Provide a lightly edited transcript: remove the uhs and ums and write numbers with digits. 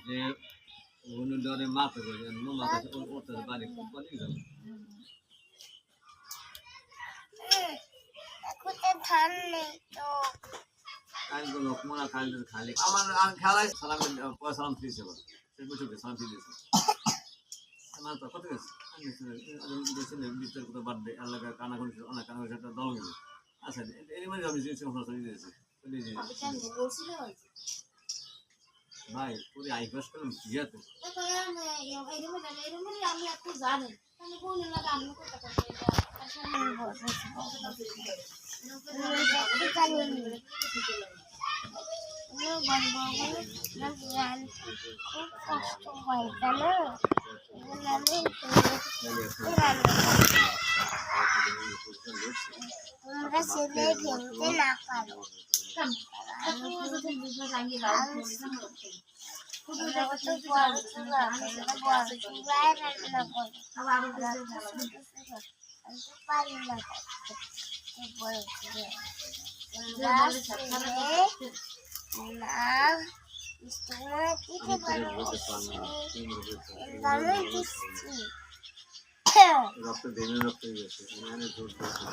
যে উনি ডরে মাথা করে মাথা ওটা বাড়ি পালিয়ে যাবে ধান নেই তো কালকে লোকমানা কালকে খালি আমার খেলায় সালাম সালাম দিয়েছে সে বুঝে সালাম দিয়েছে আমার তো কত গেছে বিস্তার কোথাও বার্থডে আল্লাহ কানা করেছে অনেক কানা করেছে একটা দল গেছে আচ্ছা এর মধ্যে আমি যে সমস্যা দিয়েছে ভাই পুরো আইপাস করলাম জিয়াতে আমি একটু জানি আমি কোন এলাকা আমি কোথাটা খুব কষ্ট হয় জানো তোমরা ছেলে ভেঙতে না পারো রক্ত দেনে রক্ত গেছে মানে জোর দিচ্ছে